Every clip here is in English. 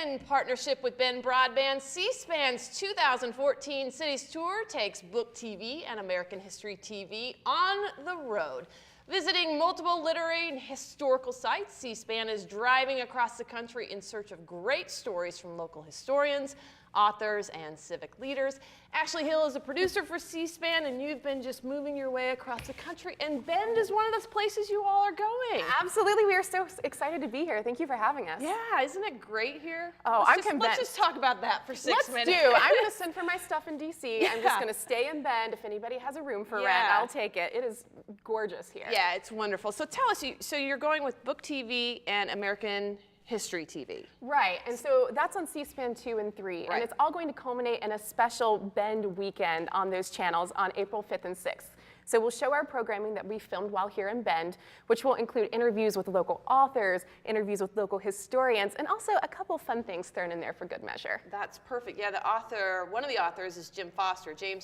In partnership with Bend Broadband, C-SPAN's 2014 Cities Tour takes Book TV and American History TV on the road. Visiting multiple literary and historical sites, C-SPAN is driving across the country in search of great stories from local historians, authors, and civic leaders. Ashley Hill is a producer for C-SPAN, and you've been just moving your way across the country, and Bend is one of those places you all are going. Absolutely, we are so excited to be here. Thank you for having us. Yeah, isn't it great here? Oh, I'm convinced. Let's just talk about that for 6 minutes. Let's do. I'm going to send for my stuff in DC. Yeah. I'm just going to stay in Bend. If anybody has a room for rent, I'll take it. It is gorgeous here. Yeah, it's wonderful. So tell us, so you're going with Book TV and American History TV. Right, and so that's on C-SPAN 2 and 3, and it's all going to culminate in a special Bend weekend on those channels on April 5th and 6th. So we'll show our programming that we filmed while here in Bend, which will include interviews with local authors, interviews with local historians, and also a couple fun things thrown in there for good measure. That's perfect. Yeah, one of the authors is James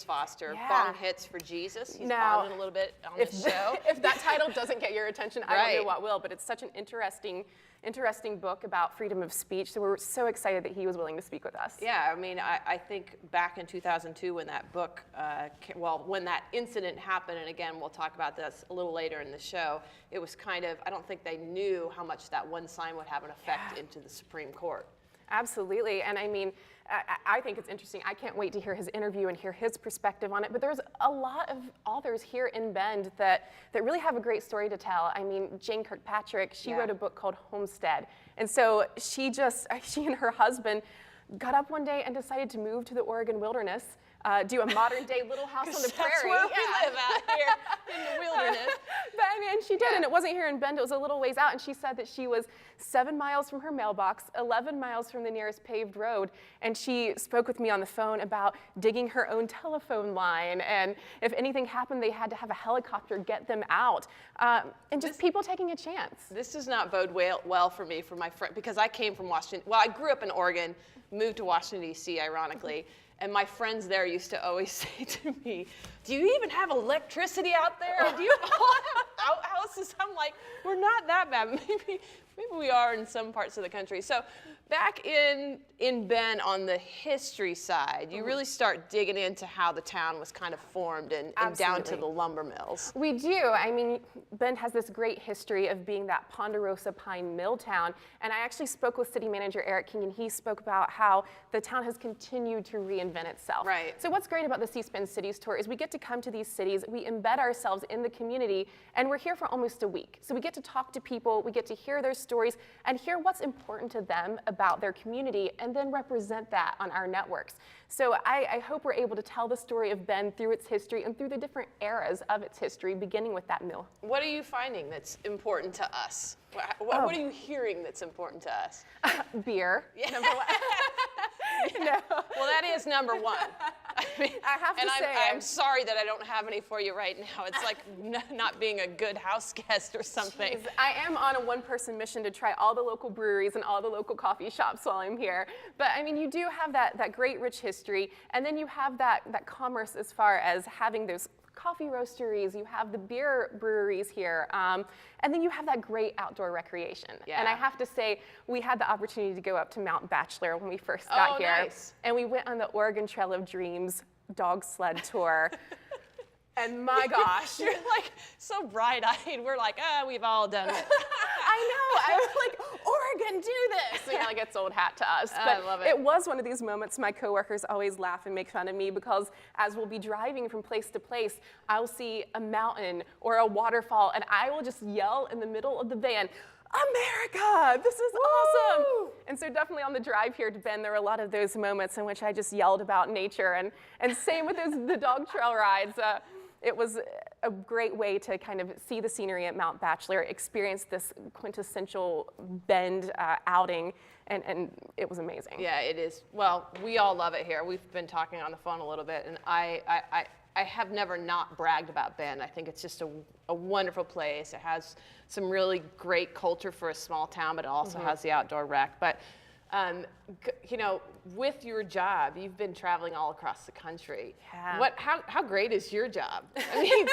Foster, Yeah. Bong Hits for Jesus. He's Now, on a little bit on the show. If that title doesn't get your attention, I don't know what will, but it's such an interesting book about freedom of speech, so we're so excited that he was willing to speak with us. Yeah, I mean, I think back in 2002 when that book, when that incident happened, and again, we'll talk about this a little later in the show, it was kind of, I don't think they knew how much that one sign would have an effect into the Supreme Court. Absolutely, and I mean, I think it's interesting. I can't wait to hear his interview and hear his perspective on it, but there's a lot of authors here in Bend that really have a great story to tell. I mean, Jane Kirkpatrick, she wrote a book called Homestead, and so she and her husband got up one day and decided to move to the Oregon wilderness, do a modern-day Little House on the Prairie. That's where we live out here in the wilderness. But I mean, she did, and it wasn't here in Bend, it was a little ways out, and she said that she was 7 miles from her mailbox, 11 miles from the nearest paved road, and she spoke with me on the phone about digging her own telephone line, and if anything happened, they had to have a helicopter get them out, and just people taking a chance. This does not bode well for me, for my friend, because I came from Washington. Well, I grew up in Oregon, moved to Washington, D.C., ironically. And my friends there used to always say to me, do you even have electricity out there? Do you all have outhouses? I'm like, we're not that bad. Maybe we are in some parts of the country. So back in Bend on the history side, you really start digging into how the town was kind of formed and down to the lumber mills. We do. I mean, Bend has this great history of being that Ponderosa pine mill town. And I actually spoke with city manager Eric King, and he spoke about how the town has continued to reinvent itself. Right. So what's great about the C-SPAN Cities Tour is we get to come to these cities, we embed ourselves in the community, and we're here for almost a week. So we get to talk to people, we get to hear their stories, and hear what's important to them about their community, and then represent that on our networks. So I hope we're able to tell the story of Bend through its history and through the different eras of its history, beginning with that mill. What are you finding that's important to us? What are you hearing that's important to us? Beer. Yeah. Number one. No. Well, that is number one. I mean, I have to say, I'm sorry that I don't have any for you right now. It's like not being a good house guest or something. Geez, I am on a one-person mission to try all the local breweries and all the local coffee shops while I'm here. But I mean, you do have that great rich history, and then you have that commerce as far as having those coffee roasteries, you have the beer breweries here, and then you have that great outdoor recreation. Yeah. And I have to say, we had the opportunity to go up to Mount Bachelor when we first got here. Nice. And we went on the Oregon Trail of Dreams dog sled tour. And my gosh. You're like so bright-eyed. We're like, we've all done it. I know. I was like, Oregon, do this. You know, like it's old hat to us. But I love it. It was one of these moments my coworkers always laugh and make fun of me because as we'll be driving from place to place, I'll see a mountain or a waterfall, and I will just yell in the middle of the van, America, this is awesome. And so definitely on the drive here to Bend, there were a lot of those moments in which I just yelled about nature. And same with the dog trail rides. It was a great way to kind of see the scenery at Mount Bachelor, experience this quintessential Bend outing, and it was amazing. Yeah, it is. Well, we all love it here. We've been talking on the phone a little bit, and I have never not bragged about Bend. I think it's just a wonderful place. It has some really great culture for a small town, but it also has the outdoor rec. But You know, with your job, you've been traveling all across the country. Yeah. How great is your job? I mean,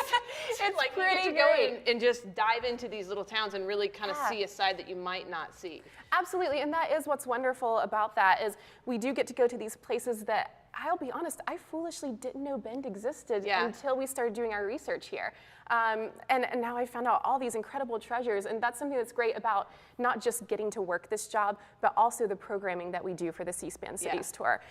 It's like you pretty get to go great. and just dive into these little towns and really kind of Yeah. see a side that you might not see. Absolutely, and that is what's wonderful about that is we do get to go to these places that, I'll be honest, I foolishly didn't know Bend existed Yeah. until we started doing our research here. And now I found out all these incredible treasures, and that's something that's great about not just getting to work this job, but also the programming that we do for the C-SPAN Cities Tour.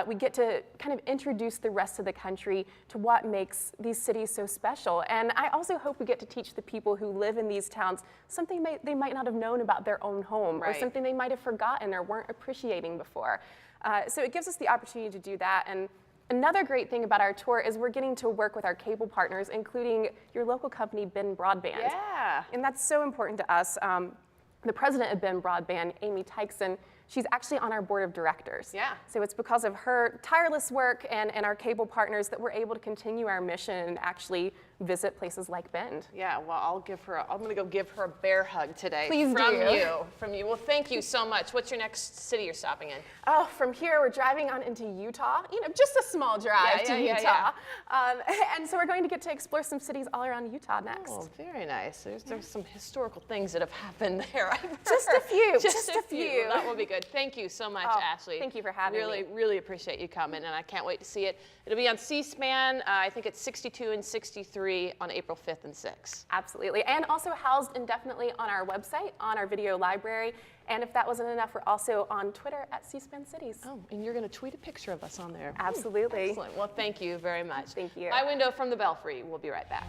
We get to kind of introduce the rest of the country to what makes these cities so special. And I also hope we get to teach the people who live in these towns something they might not have known about their own home, or Right. something they might have forgotten or weren't appreciating before. So it gives us the opportunity to do that. And another great thing about our tour is we're getting to work with our cable partners, including your local company, Ben Broadband. Yeah. And that's so important to us. The president of Ben Broadband, Amy Tykeson, she's actually on our board of directors. Yeah. So it's because of her tireless work and our cable partners that we're able to continue our mission and actually visit places like Bend. Yeah, well, I'm gonna go give her a bear hug today. Please do. From you. Well, thank you so much. What's your next city you're stopping in? Oh, from here, we're driving on into Utah. You know, just a small drive to Utah. And so we're going to get to explore some cities all around Utah next. Oh, very nice. There's some historical things that have happened there. Just a few, Just just a few. Well, that will be good. Thank you so much, Oh, Ashley. thank you for having me. me. Really appreciate you coming, and I can't wait to see it. It'll be on C-SPAN. I think it's 62 and 63 on April 5th and 6th. Absolutely, and also housed indefinitely on our website, on our video library, and if that wasn't enough, we're also on Twitter at C-SPAN Cities. Oh, and you're going to tweet a picture of us on there. Absolutely. Excellent. Well, thank you very much. Thank you. My Window from the Belfry. We'll be right back.